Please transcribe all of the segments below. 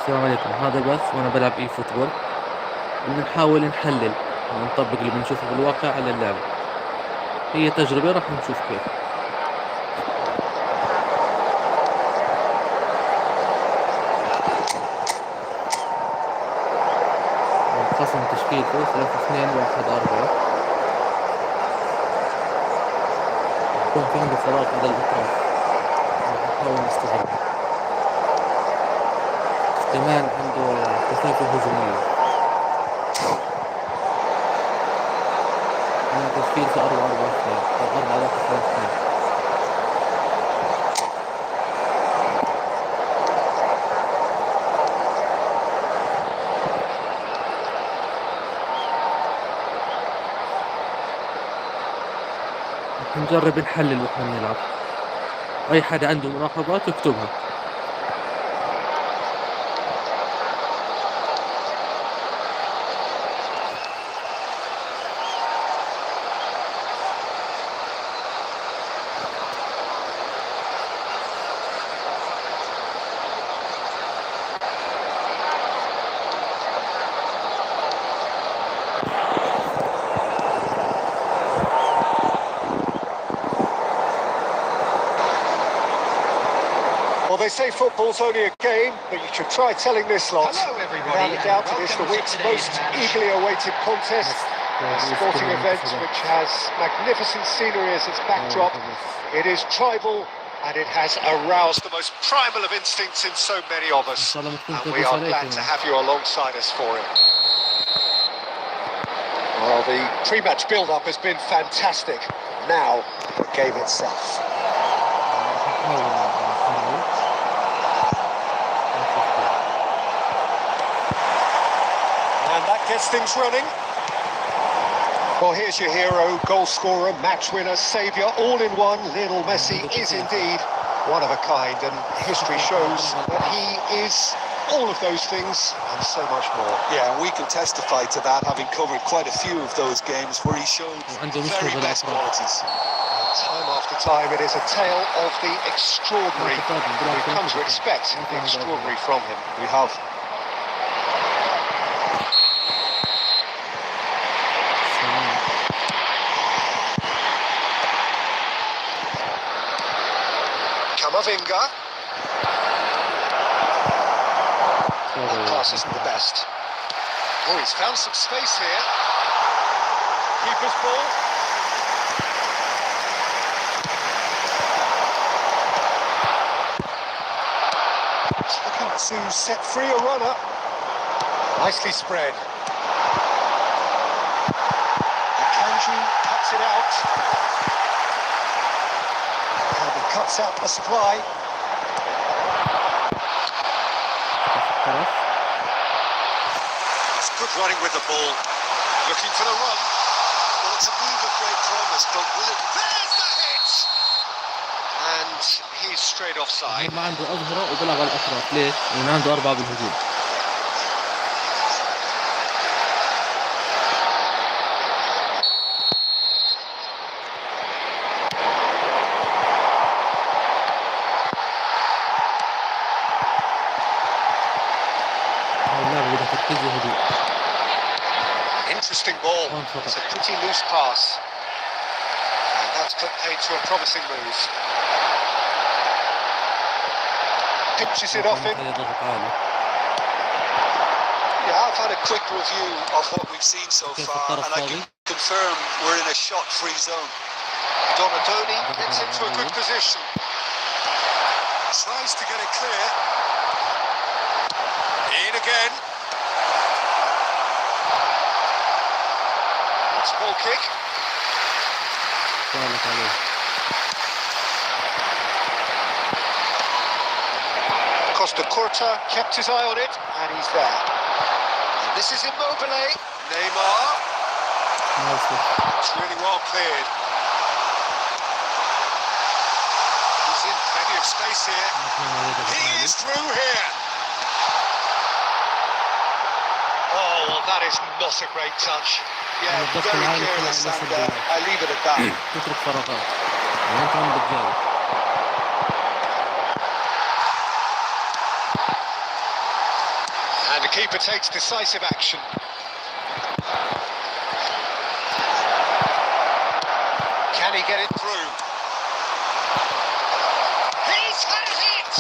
السلام عليكم. هذا بث وانا بلعب اي فوتبول، بنحاول نحلل ونطبق اللي بنشوفه بالواقع على اللعبة. هي تجربة راح نشوف كيف. خصم تشكيلته 3-2-1-4. يكون في عنده فراغ على الأطراف، نحاول نستغله. كمان عنده كثافة هجومية. تشكيل في 4-4-2 أو 4-1-2. نجرب نحلل واحنا بنلعب. أي حدا عنده ملاحظات يكتبها. Well, they say football's only a game, but you should try telling this lot. Hello, everybody. Without a doubt, it is the week's most eagerly awaited contest. A sporting event which has magnificent scenery as its backdrop. It is tribal, and it has aroused the most primal of instincts in so many of us. And we are glad to have you alongside us for it. Well, the pre-match build-up has been fantastic. Now, the game itself. And that gets things running. Well, here's your hero, goal scorer, match winner, saviour, all in one. Lionel Messi is indeed one of a kind, and history shows that he is all of those things and so much more. Yeah, and we can testify to that, having covered quite a few of those games where he showed very best qualities. Time after time, it is a tale of the extraordinary. We've come to expect the extraordinary from him. We have. Kamavinga. That pass isn't the best. Oh, he's found some space here. Keeper's ball. He's looking to set free a runner. Nicely spread. Akanji cuts it out. Cuts out the supply. It's good running with the ball. Looking for the run. Well, it's a move of great promise, but will it... There's the hit! And he's straight offside. ما عنده أظهرة وبيلعب على الأطراف. ليش؟ لأن عنده 4 بالهجوم. Interesting ball. It's a pretty loose pass. And that's put paid to a promising move. Pinches it off him. Yeah, I've had a quick review of what we've seen so far, and I can confirm we're in a shot-free zone. Donadoni gets into a good position. Tries to get it clear. In again. Ball kick. Costa Curta kept his eye on it, and he's there. And this is Immobile. Neymar. It's really well cleared. He's in plenty of space here. He is through here. Oh, well, that is not a great touch. Yeah, very careless, and I leave it at that. تترك فراغات. وانت عم بتجاوب. keeper takes decisive action. Can he get it through? He's had it!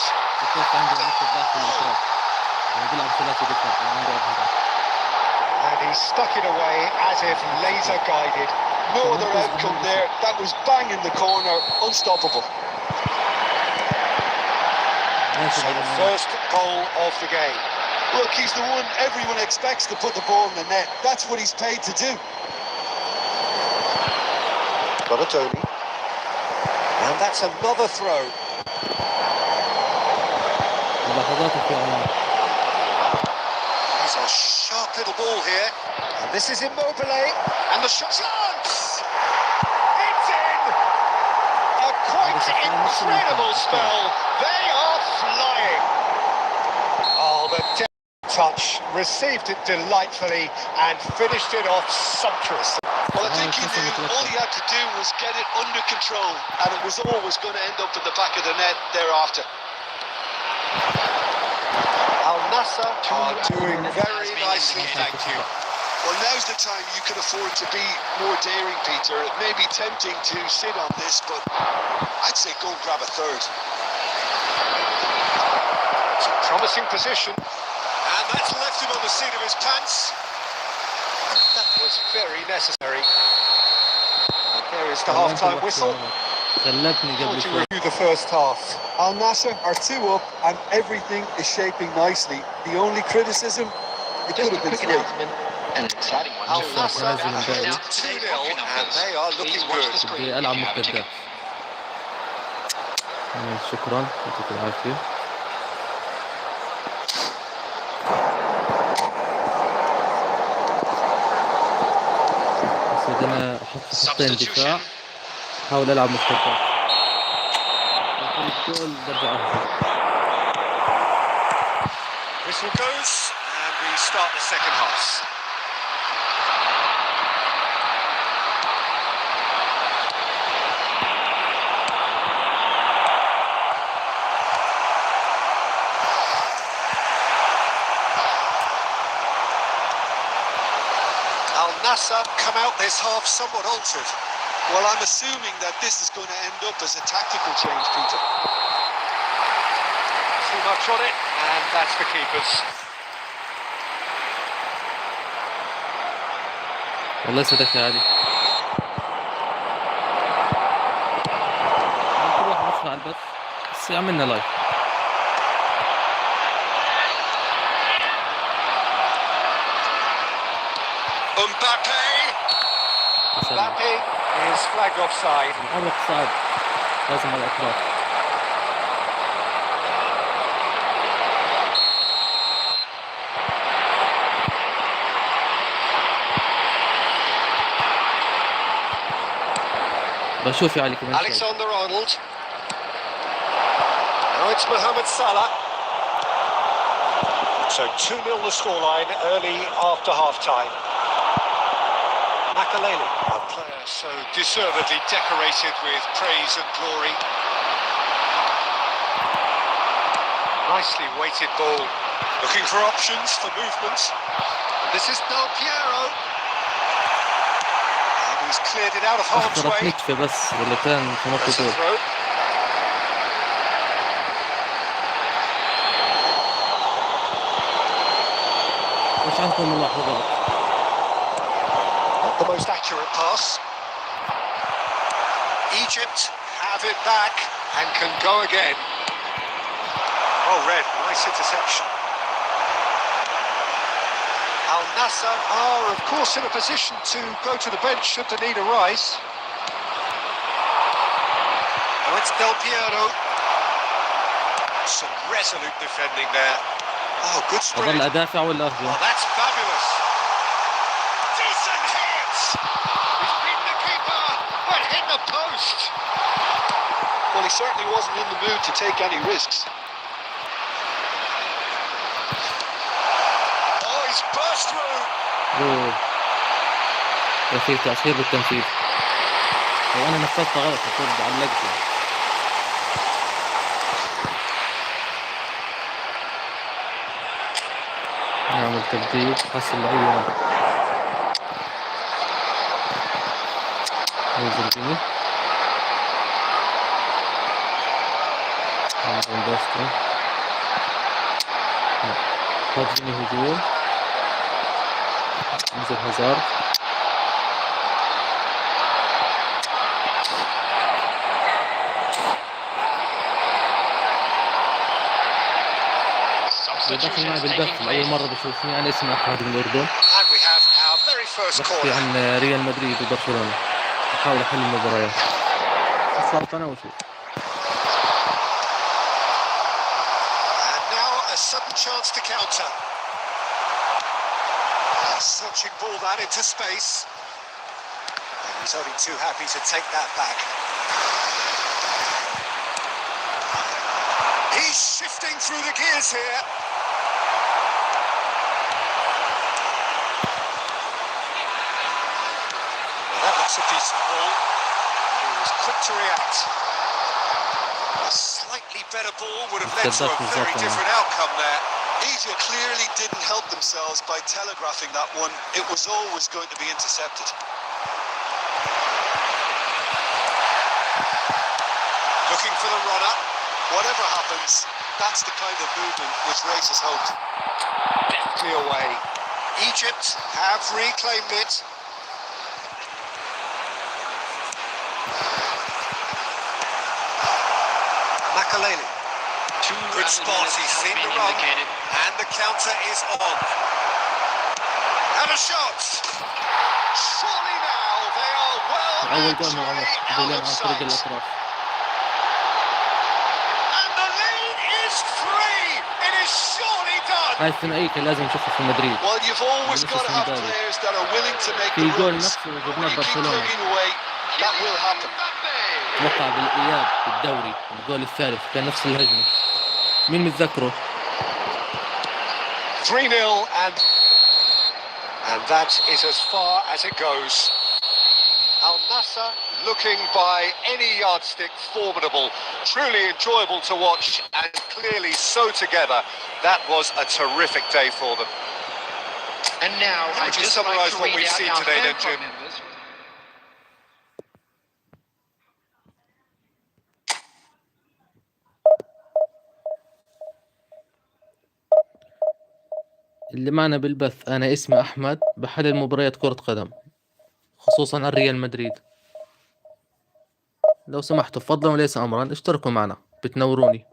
And he stuck it away as if laser guided. No other outcome there. That was bang in the corner, unstoppable. So the first goal of the game. Look, he's the one everyone expects to put the ball in the net. That's what he's paid to do. Got a Tony. And that's another throw. It's a sharp little ball here. And this is Immobile. And the shot's launched. It's in. A quite incredible spell. They are flying. Oh, the touch. Received it delightfully and finished it off sumptuously. Well, I think he knew all he had to do was get it under control, and it was always going to end up in the back of the net thereafter. Al Nassr are doing very nicely, thank you. Well, now's the time you can afford to be more daring, Peter. It may be tempting to sit on this, but I'd say go and grab a third. It's a promising position. And that's left him on the seat of his pants. That was very necessary. And there is the half-time whistle. To review the first half. Al Nassr are 2 up, and everything is shaping nicely. The only criticism, it could have been 3. An exciting one. Al Nassr ahead 2-0, and they are looking good. ألعب مبتعة. شكرا يعطيك العافية. بس أنا أحط خطين دفاع. أحاول ألعب مرحبا. الجول برجع أهداف. Whistle goes, and we start the second half. Al Nassr come out this half somewhat altered. Well, I'm assuming that this is going to end up as a tactical change, Peter. Too much on it, and that's the keepers. والله صدق يا علي. كل واحد بيسمع البث بس عملنا لايف. Mbappe is flagged offside. الأمر صعب لازم على الأطراف. بشوف يا علي كمان شوي. Alexander Arnold. Now it's Mohamed Salah. So 2-0 the scoreline early after half-time. Makaleli, a player so deservedly decorated with praise and glory. Nicely weighted ball. Looking for options for movement. This is Del Piero. And he's cleared it out of harm's أخطرت way. نتفة بس ولا كان في نقطة That's a جول. throw. وش عندكم ملاحظات؟ Not the most accurate pass. Egypt have it back and can go again. Oh, Red, nice interception. Al Nassr are, of course, in a position to go to the bench should the need arise. Oh, it's Del Piero. Some resolute defending there. Oh, good sprint. أظل أدافع ولا أرجع؟ Oh, that's fabulous. Decent hit. He's beaten the keeper, but hit the post. Well, he certainly wasn't in the mood to take any risks. Oh, he's burst through. جول. في تأخير بالتنفيذ. وأنا نفذت غلط المفروض علقته. نعم تبديل حسن اللعيبة نزل بيه عندهم باستو هجمي هجوم نزل هزار دخل معي بالبث لأول مرة بشوفني أنا اسمي أحمد من الأردن بحكي عن ريال مدريد وبرشلونة بحاول أحل المباريات صارت أنا وشوف A sudden chance to counter. Searching ball that into space. And he's only too happy to take that back. He's shifting through the gears here. Well, that looks a decent ball. He was quick to react. A slightly better ball would have led to a very different outcome there. Egypt clearly didn't help themselves by telegraphing that one. It was always going to be intercepted. Looking for the runner. Whatever happens, that's the kind of movement which raises hope. Deftly away. Egypt have reclaimed it. Makaleli. Good spot, he's seen the run, and the counter is on. And a shot! Surely now they are well and truly out of sight. And the lead is 3! It is surely done! هاي الثنائية لازم نشوفها في مدريد. Well, you've always got to have players that are willing to make the runs. When you keep plugging away, that will happen. وقع بالإياب بالدوري الجول الثالث كان نفس الهجمة مين متذكره 3-0 and that is as far as it goes. Al Nassr looking by any yardstick formidable, truly enjoyable to watch and clearly so together. That was a terrific day for them. And now I Would you just summarise like to what read we've out seen our today fan then, club Jim? members. اللي معنا بالبث أنا اسمي أحمد بحلل مباريات كرة قدم خصوصا عن ريال مدريد لو سمحتوا فضلا وليس أمرا اشتركوا معنا بتنوروني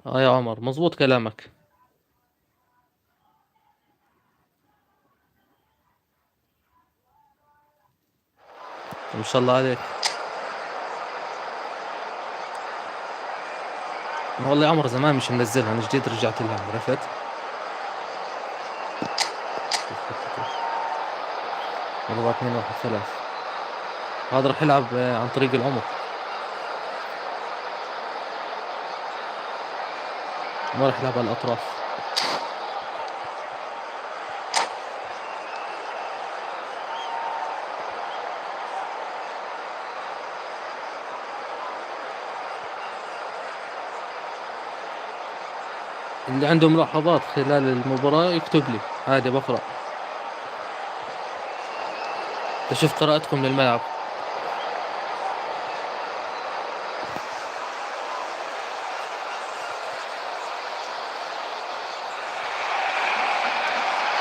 يا عمر مزبوط كلامك ما شاء الله عليك والله يا عمر زمان مش منزلها انا جديد رجعت لها عرفت والله 2-1-3 هذا راح يلعب عن طريق العمق ما راح يلعب على الأطراف اللي عنده ملاحظات خلال المباراة يكتب لي عادي بقرأ أشوف قراءتكم للملعب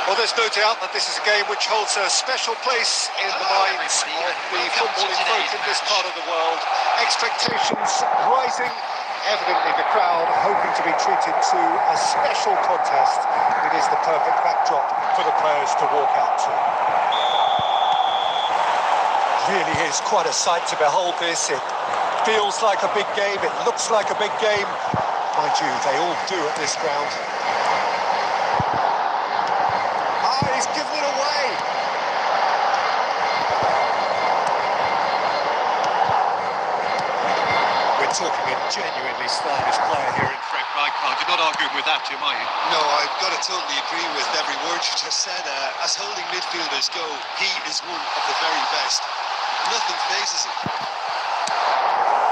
Well, there's no doubt that this is a game which holds a special place in the minds of the footballing folk in this part of the world. Expectations rising, evidently the crowd hoping to be treated to a special contest. It is the perfect backdrop for the players to walk out to. Really is quite a sight to behold this. It feels like a big game, it looks like a big game. Mind you, they all do at this ground. He's given it away. a genuinely stylish player here in Fred Rijkaard. You're not arguing with that, Jim, are you? No, I've got to totally agree with every word you just said. As holding midfielders go, he is one of the very best. Nothing phases him.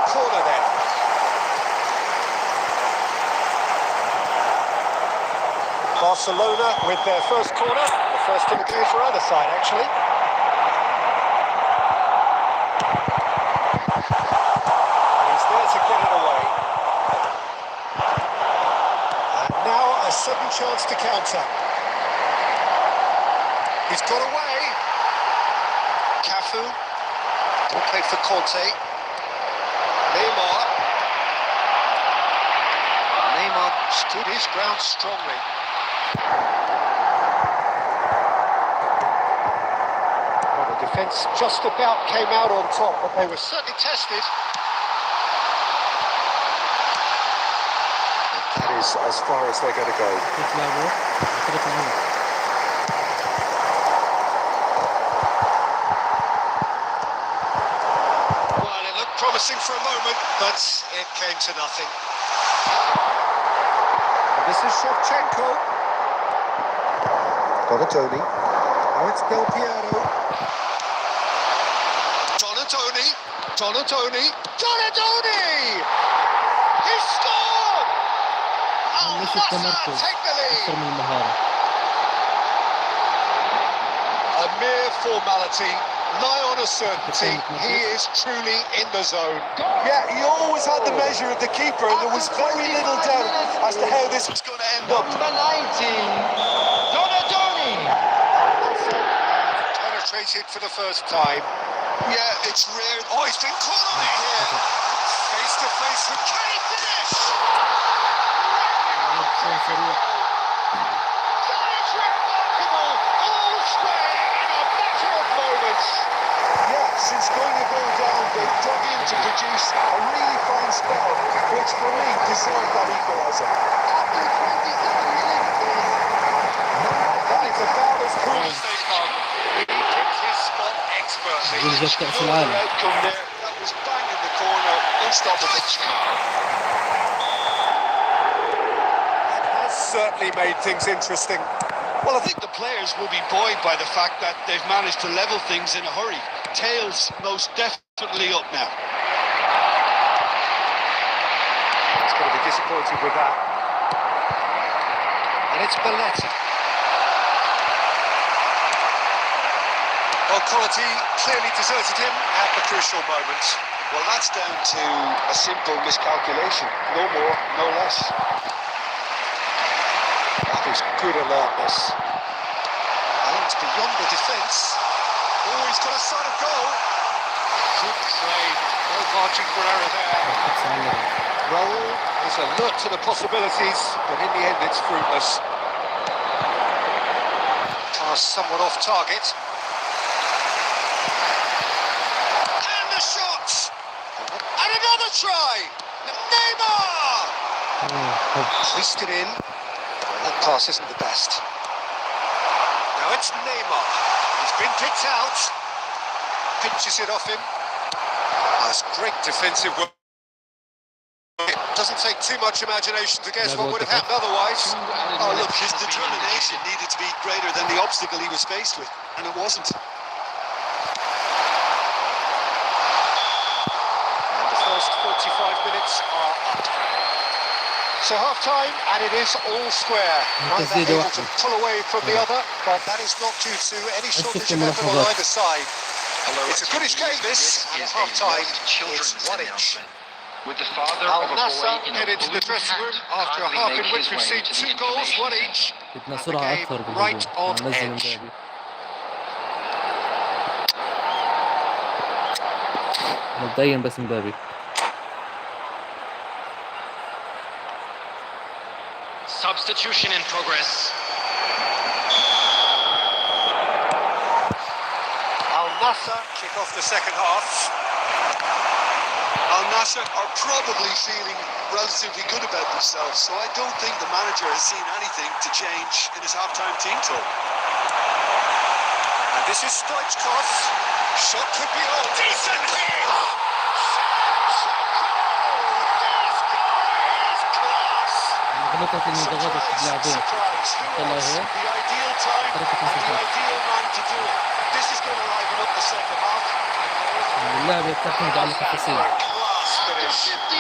Corner then. Barcelona with their first corner. The first in the queue for either side, actually. He's there to get it away. And now a sudden chance to counter. He's got away. Cafu. All played for Conte. Neymar stood his ground strongly. Well, the defence just about came out on top, but they were certainly tested. And that is as far as they're going to go. Well, it looked promising for a moment, but it came to nothing. And this is Shevchenko. Donatoni. Now it's Del Piero. Donatoni! He scored! Al-Nassr take the lead! A mere formality, nigh on a certainty. He is truly in the zone. Yeah, he always had the measure of the keeper, and there was very little doubt as to how this was going to end up. Number 19, Donatoni. Al-Nassr penetrated for the first time. Yeah, it's rare. Oh, he's been caught on it here. Face to face with, can he finish? That is remarkable. All square in a matter of moments. Yeah, since going a goal down, they've dug in to produce a really fine spell, which for me deserved that equaliser. That is about as cool as they come. He picks his spot expertly. No other outcome there. That was bang in the corner, unstoppable. Has certainly made things interesting. Well, I think the players will be buoyed by the fact that they've managed to level things in a hurry. Tails most definitely up now. He's going to be disappointed with that. And it's Belletti. Well, quality clearly deserted him at the crucial moment. Well, that's down to a simple miscalculation. No more, no less. That is good alertness. And it's beyond the defence. Oh, he's got a sight of goal. Good trade. No margin for error there. Raul is alert to the possibilities, but in the end it's fruitless. Pass somewhat off target. And the shot! And another try! Neymar! Hoisted in. That pass isn't the best. Now it's Neymar. He's been picked out. Pinches it off him. That's great defensive work. It doesn't take too much imagination to guess what would have happened otherwise. Oh, look, his determination needed to be greater than the obstacle he was faced with, and it wasn't. And the first 45 minutes are up. So half-time, and it is all square. Neither able to pull away from the other, but that is not due to any shortage of effort on either side. It's a goodish game, this, and at half-time, it's 1-1. With the father Al-Nassr headed to the dressing room after a half in which we've seen 2 goals, 1 each. بدنا And the سرعة game أكثر right بالهجوم. on ننزل edge. مبابي. مبدئيا بس مبابي. Substitution in progress. Al-Nassr kick off the second half. Al-Nassr are probably feeling relatively good about themselves, so I don't think the manager has seen anything to change in his half-time team talk. And this is Stoichkov. Shot could be on. Decent hit! فترة إني ضغطت بلاعبين طلعوا هيك تركت اللعبة تعتمد على التفاصيل.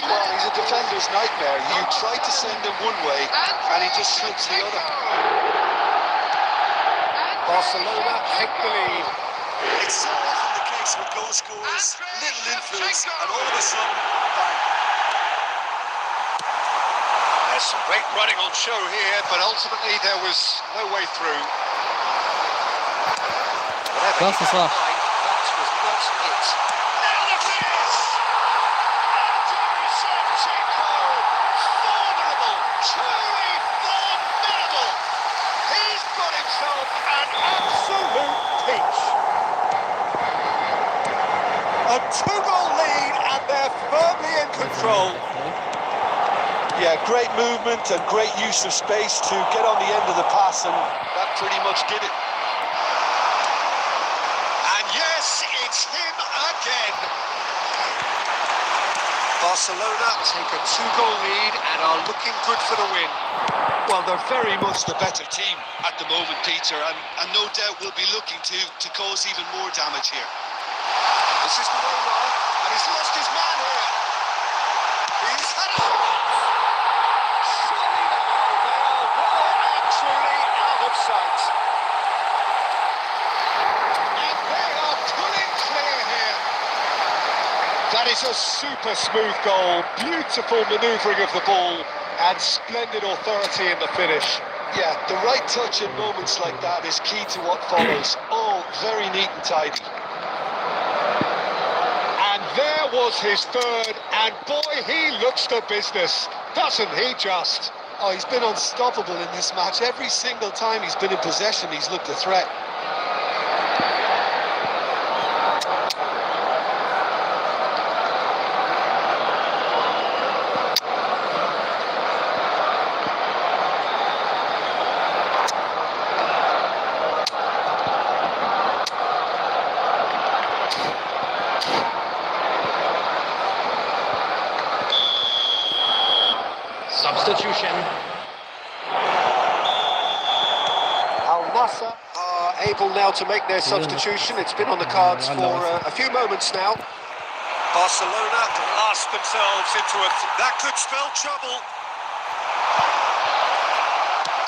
Well, he's a defender's nightmare. You try to send him one way, and he just slips the other. Barcelona take the lead. It's so often the case with goal scorers, little influence, and all of a sudden, bang. There's some great running on show here, but ultimately there was no way through. باصة صح. That was not it. Now the finish! Formidable, truly formidable. He's got himself an absolute peach. A 2-goal lead, and they're firmly in control. Yeah, great movement and great use of space to get on the end of the pass, and that pretty much did it. And yes, it's him again. Barcelona take a 2-goal lead and are looking good for the win. Well, they're very much the better team at the moment, Peter, and no doubt will be looking to cause even more damage here. This is the way well, and he's lost his man here. He's had a surely now they are well and truly out of sight. And they are pulling clear here. That is a super smooth goal, beautiful manoeuvring of the ball, and splendid authority in the finish. Yeah, the right touch in moments like that is key to what follows. All very neat and tidy. And there was his third, and boy, he looks the business, doesn't he just? Oh, he's been unstoppable in this match. Every single time he's been in possession, he's looked a threat. Substitution. Al Nassr are able now to make their substitution. It's been on the cards for a few moments now. Barcelona blast themselves into it. That could spell trouble.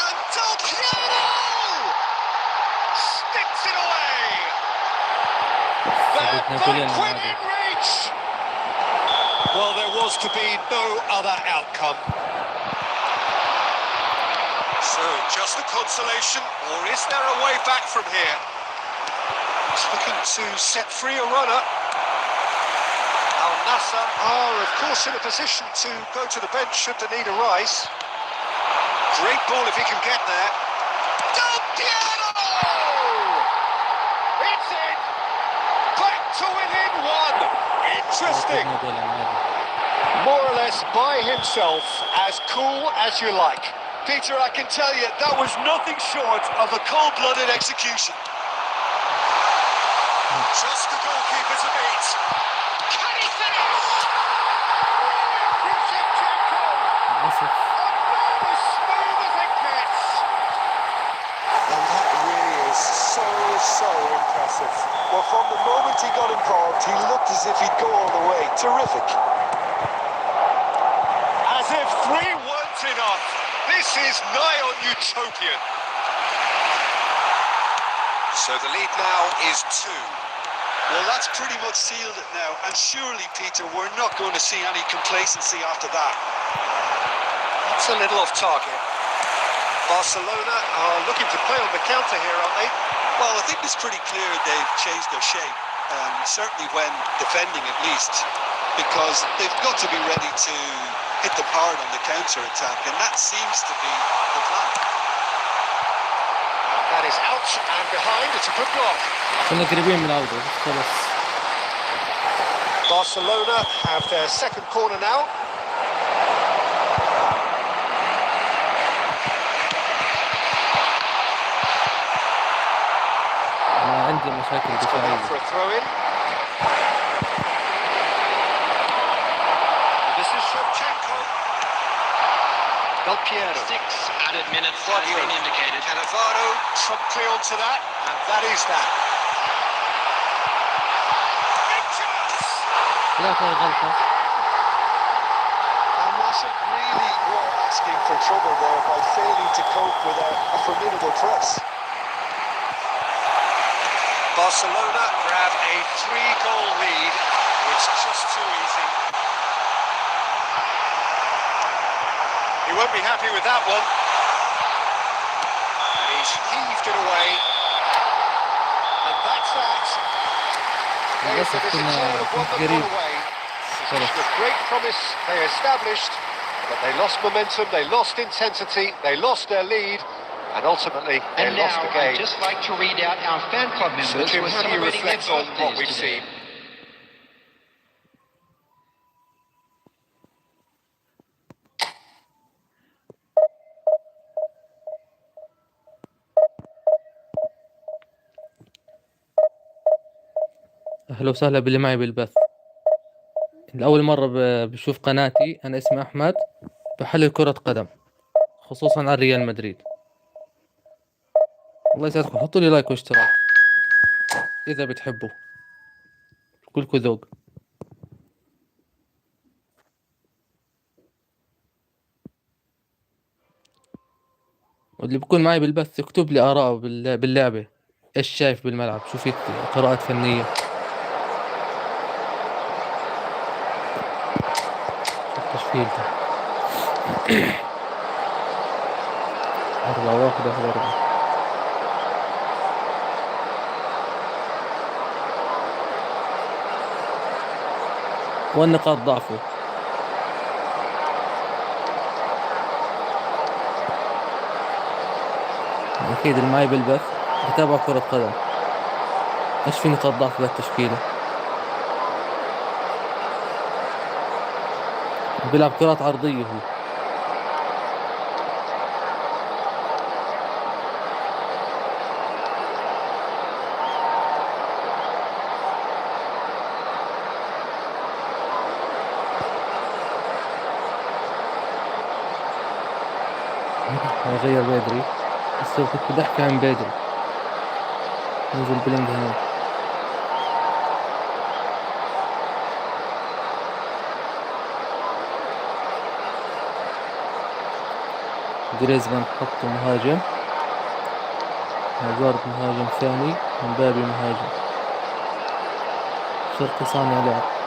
And Del Piero sticks it away. They're back within reach. Well, there was to be no other outcome. So, just a consolation, or is there a way back from here? He's looking to set free a runner. Al Nassr are, of course, in a position to go to the bench should the need arise. Great ball if he can get there. Del Piero! It's in! Back to within one! Interesting! More or less by himself, as cool as you like. Peter, I can tell you, that was nothing short of a cold-blooded execution. Just the goalkeeper to beat. Can he finish? للأسف. About as smooth as it gets. And that really is so impressive. Well, from the moment he got involved, he looked as if he'd go all the way. Terrific. As if 3 weren't enough. This is nigh on utopian. So the lead now is 2. Well, that's pretty much sealed it now. And surely, Peter, we're not going to see any complacency after that. That's a little off target. Barcelona are looking to play on the counter here, aren't they? Well, I think it's pretty clear they've changed their shape. Certainly when defending, at least. Because they've got to be ready to hit them hard on the counter-attack, and that seems to be the plan. That is out and behind. It's a good block. كنا قريبين من العودة خلاص. Barcelona have their second corner now. أنا عندي مشاكل دفاعية. For a throw-in. This is Shevchenko. Del Piero. 6 added minutes has been indicated. Cannavaro promptly onto that, and that is that. لا في غلطة. And Russia really were asking for trouble there by failing to cope with a formidable press. Barcelona grab a 3-goal lead. It's just too easy. He won't be happy with that one. And he's heaved it away. And that's that. للأسف كنا قريب. The great promise they established, but they lost momentum, they lost intensity, they lost their lead, and ultimately they And lost now the game. I'd just like to read out our fan club members So Jim, who are how do you celebrating their reflect on what birthdays we've today. seen? أهلا وسهلا باللي معي بالبث. لأول مرة بشوف قناتي. أنا اسمي أحمد، بحلل كرة قدم خصوصا على ريال مدريد. الله يسعدكم، حطوا لي لايك واشتراك إذا بتحبوا، كلكم ذوق. واللي بيكون معي بالبث يكتب لي آراءه باللعبة، إيش شايف بالملعب، شو في قراءات فنية. شوف تشكيلته 4-1-1-4. والنقاط ضعفه. أكيد اللي معي بالبث بتابع كرة قدم، إيش في نقاط ضعف بالتشكيلة. بيلعب كرات عرضية هو. غير بدري، بس كنت بدي أحكي عن بدري. نزل بلينغهام. جريزمان حطه مهاجم، هازارد مهاجم ثاني، مبابي مهاجم، شرقي صانع لعب.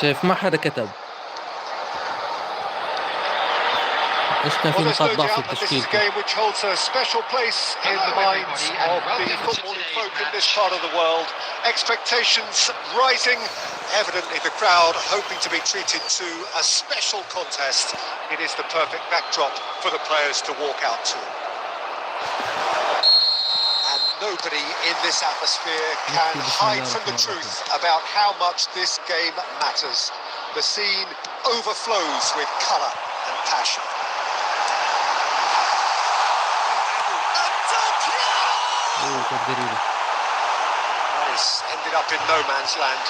شايف ما حدا كتب ايش كان في Well, there's نقاط no ضعف doubt that this is a التشكيل. game which holds a special place in the minds of the footballing folk in this part of the world. Expectations rising. Evidently the crowd hoping to be treated to a special contest. It is the perfect backdrop for the players to walk out to. And nobody in this atmosphere can hide from the truth about how much this game matters. The scene overflows with colour and passion. This ended up in no man's land.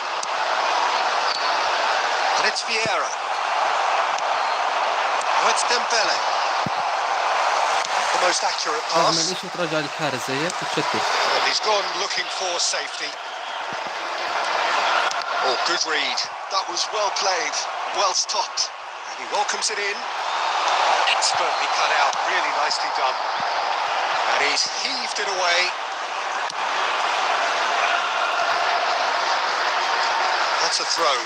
And it's Vieira. Oh, it's Dembele. The most accurate pass. ليش تراجع الحارس زيك وتشتت. And he's gone looking for safety. Oh, good read. That was well played, well stopped. And he welcomes it in. Expertly cut out, really nicely done. And he's heaved it away. That's a throw.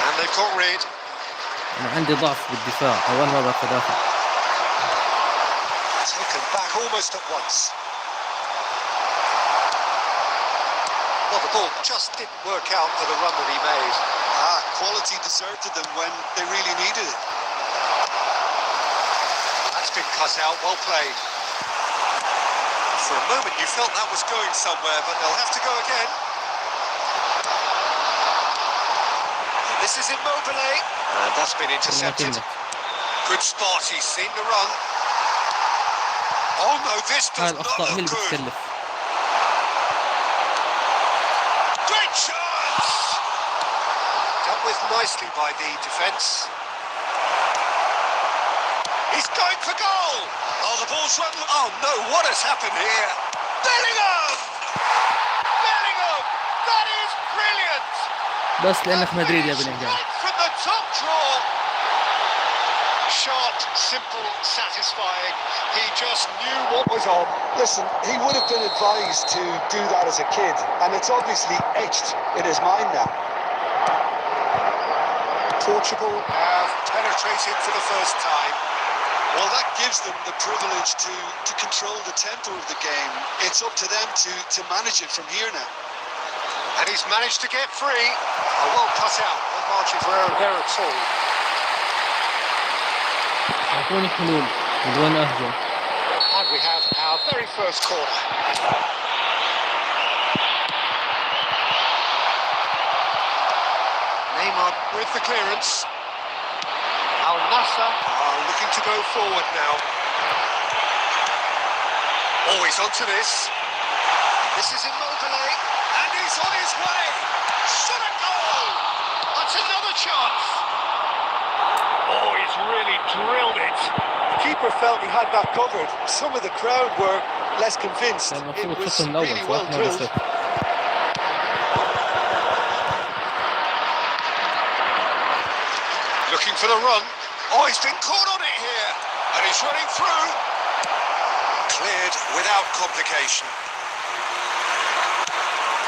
And they've got rid. أنا عندي ضعف بالدفاع، أو أنا ما بعرف أدافع. Taken back almost at once. Well, the ball just didn't work out for the run that he made. Quality deserted them when they really needed it. That's been cut out. Well played. For a moment you felt that was going somewhere, but they'll have to go again. And this is Immobile, and that's been intercepted. Good spot, he's seen the run. Oh no, this does not look good. Great chance! Dealt with nicely by the defence. He's going for goal! Oh, the ball's run. Oh no, what has happened here? Bellingham! Bellingham! That is brilliant! بس لأنك مدريد يا بلينغهام. From the top draw. Short, simple, satisfying. He just knew what was on. Listen, he would have been advised to do that as a kid, and it's obviously etched in his mind now. Portugal have penetrated for the first time. Well, that gives them the privilege to control the tempo of the game. It's up to them to manage it from here now. And he's managed to get free. A well cut out. No margin for error there at all. أعطوني حلول من وين أهجم. And we have our very first corner. Neymar with the clearance. Al Nassr are looking to go forward now. Always onto this. This is Immobile, and he's on his way. Shot a goal! That's another chance. Oh, he's really drilled it. The keeper felt he had that covered. Some of the crowd were less convinced. It was really well drilled. Looking for the run. Oh, he's been caught on it here. And he's running through. Cleared without complication.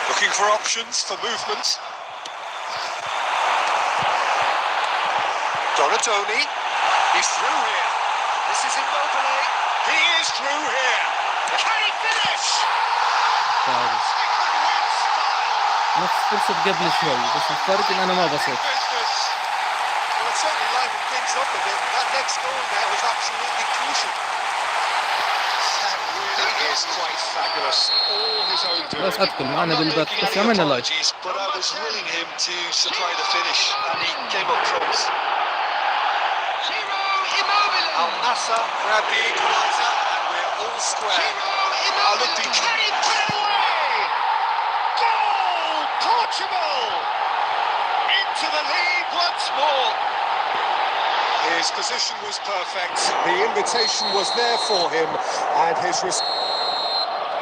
Looking for options for movement. Donatoni. He's through here. This is Immobile. He is through here. Can he finish? نفس فرصة قبل شوي بس الفرق إن أنا ما بصيت. Well, it certainly livened things up a bit. That next goal there was absolutely crucial. That really is quite fabulous. All his own doing. بس أدخل معنا بالبث بس عملنا لايف. But I was willing him to supply the finish, and he came up close. Al Nassr grabbed the equaliser, and we're all square. Look, he can put it away! Goal! Portugal! Into the lead once more. His position was perfect. The invitation was there for him, and his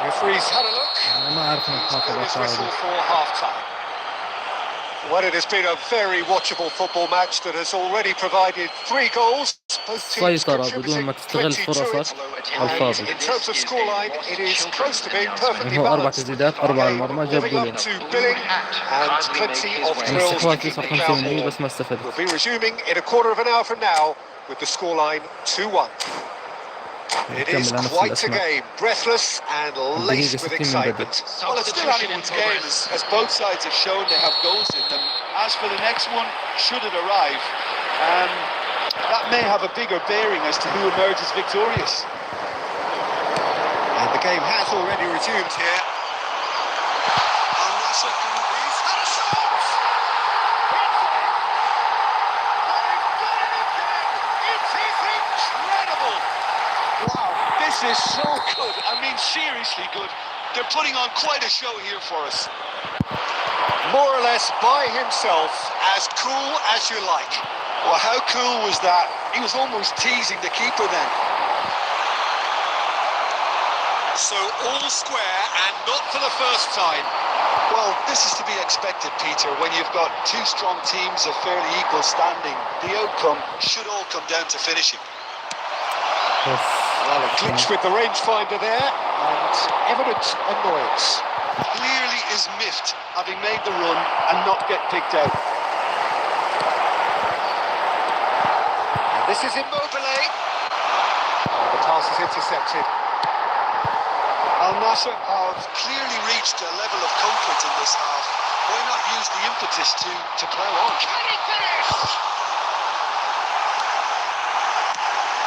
Referee's had a look. أنا ما أعرف نحافظ His على whistle for half-time. Well, it has been a very watchable football match that has already provided 3 goals. Both teams سيطرة بدون ما contributing تستغل 20 to it. فرصك على الفاضي. In terms of scoreline, it is close to being perfectly هو 4 balanced. تسديدات 4 على المرمى جاب Living جولين. up to billing and plenty of thrills to الاستحواذ keep the 59% crowd بس ما استفدت. warm. We'll be resuming in a quarter of an hour from now with the scoreline 2-1. It is quite a game, breathless and laced with excitement. well, it's still anyone's game, as both sides have shown they have goals in them. As for the next one, should it arrive, that may have a bigger bearing as to who emerges victorious. And the game has already resumed here. Al Nassr can He's had a shot! It is incredible! Wow, this is so good. I mean, seriously good. They're putting on quite a show here for us. More or less by himself, as cool as you like. Well, how cool was that? He was almost teasing the keeper then. So all square and not for the first time. Well, this is to be expected, Peter, when you've got 2 strong teams of fairly equal standing. The outcome should all come down to finishing. Well, a glitch with the rangefinder there, and evident annoyance. Clearly is miffed, having made the run and not get picked out. And this is Immobile. And the pass is intercepted. Al Nassr have clearly reached a level of comfort in this half. Why not use the impetus to plough on? Can he finish?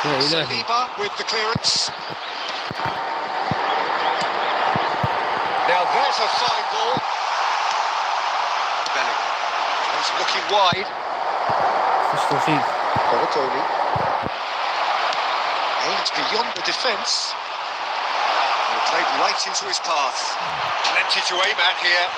يا إلهي Saliba with the clearance. Now there's a fine ball. Bellingham. He's looking wide. فيش توفيق. Baratoni. Aims beyond the defence. And played right into his path. Plenty to aim at here.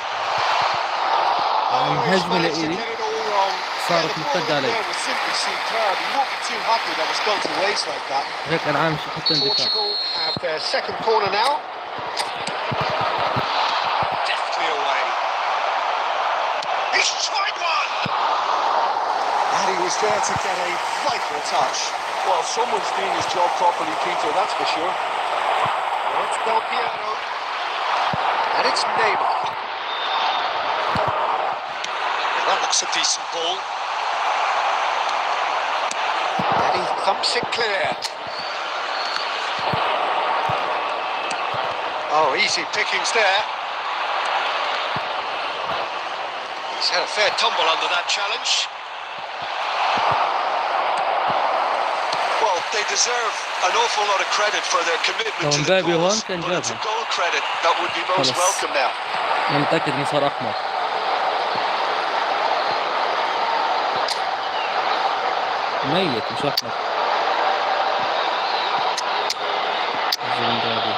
Oh, he's الهجمة managed to الإيري get it all wrong. صارت The ball مرتدة عليه. there was simply superb. He won't be too happy that it's gone to waste like that. هيك أنا عامل شي حتى اندفاع. Portugal have their second corner now. Deftly away. He's tried one! And he was there to get a vital touch. Well, someone's doing his job properly, Peter, that's for sure. Well, it's Del Piero. And it's Neymar. That looks a decent ball. And he thumps it clear. Oh, easy pickings there. He's had a fair tumble under that challenge. Well, they deserve an awful lot of credit for their commitment لو to the مبابي هون cause, كان but it's a جابها. goal credit that would be most خلص. welcome now. أنا متأكد إنه صار أحمر. ميت مش أحمر. زندابي.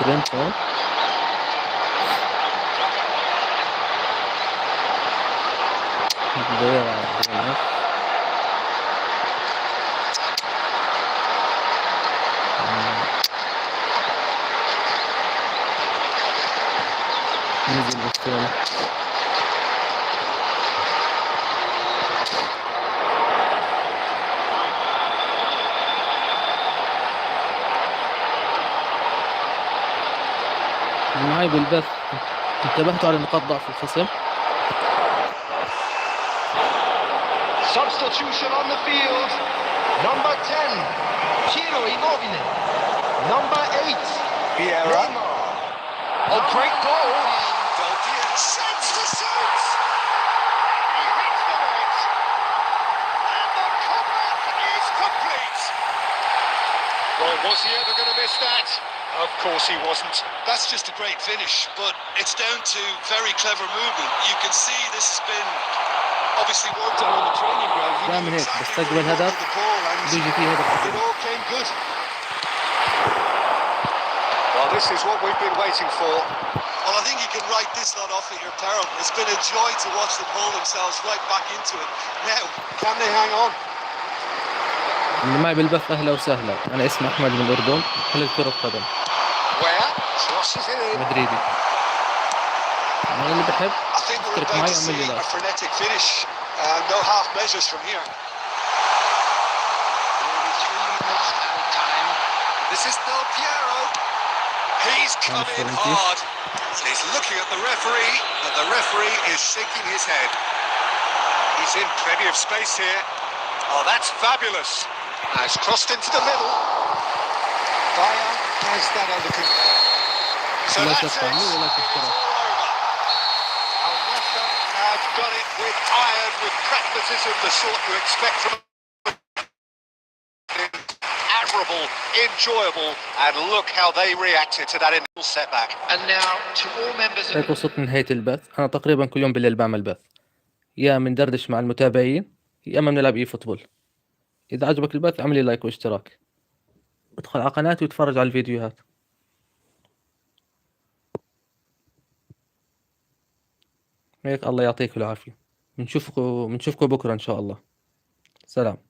ترنت هون. نزل بالكورة. معي بالبث انتبهتوا على نقاط ضعف الخصم. Substitution on the field. Number 10, Ciro Immobile. Number 8, Vieira. a great goal. Del Piero sends the sight. He hits the net. And the comeback is complete. Well, was he ever going to miss that? Of course he wasn't. That's just a great finish, but it's down to very clever movement. You can see this has been obviously worked on the training ground. He دائما knew هيك exactly بستقبل where he هدف wanted the ball and بيجي فيه هدف. It all came good. Well, this is what we've been waiting for. well, I think you can write this lot off at your peril. It's been a joy to watch them haul themselves right back into it. Now, Can they hang on? اللي معي بالبث أهلا وسهلا. أنا اسمي أحمد من الأردن. محلل كرة قدم Where? Crosses it in. مدريدي. أنا اللي بحب I think we're اشترك about معي to واعمل لي see a لايك. frenetic finish. No half measures from here. 3 minutes added time. This is Del Piero. He's come in thank you. hard. He's looking at the referee, and the referee is shaking his head. He's in plenty of space here. Oh, that's fabulous. Has crossed into the middle. Bayer has that under control. So لا that's it. تفعلوا ولا It is تشتركوا. all over. Al-Nassr have done it with iron, with pragmatism, the sort you expect from admirable, enjoyable, and look how they reacted to that initial setback. And now to all members of هيك وصلت لنهاية البث. أنا تقريبا كل يوم بالليل بعمل بث، يا من دردش مع المتابعين يا اما بنلعب اي فوتبول. اذا عجبك البث اعمل لي لايك واشتراك، ادخل على قناتي وتفرج على الفيديوهات. هيك الله يعطيك العافية. بنشوفكم بكرة ان شاء الله. سلام.